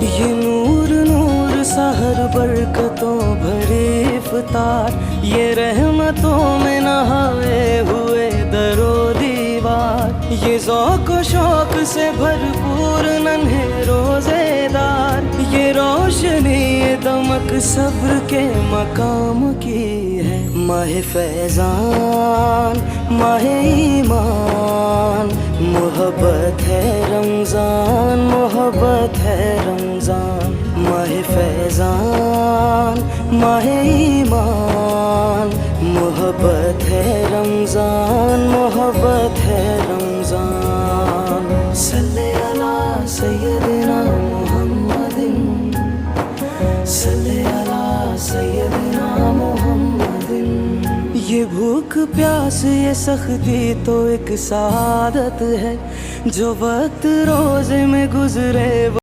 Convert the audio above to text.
ये नूर नूर सहर बरकतों भरे इफ्तार, ये रहमतों में नहाए हुए दरो दीवार, ये ज़ौक़ व शौक़ से भरपूर नन्हे रोज़ेदार, ये रोशनी ये दमक सब्र के मकाम की है। माह फैज़ान माह ईमान, मोहब्बत है रमज़ान, मोहब्बत है रमज़ान। माह फैज़ान माह ईमान, मोहब्बत है रमज़ान, मोहब्बत है रमज़ान। सल्ले अला सय्यदिना मुहम्मदिन, सल्ले अला सय्यदिना मुहम्मदिन। ये भूख प्यास ये सख्ती तो एक सादत है, जो वक्त रोज़े में गुजरे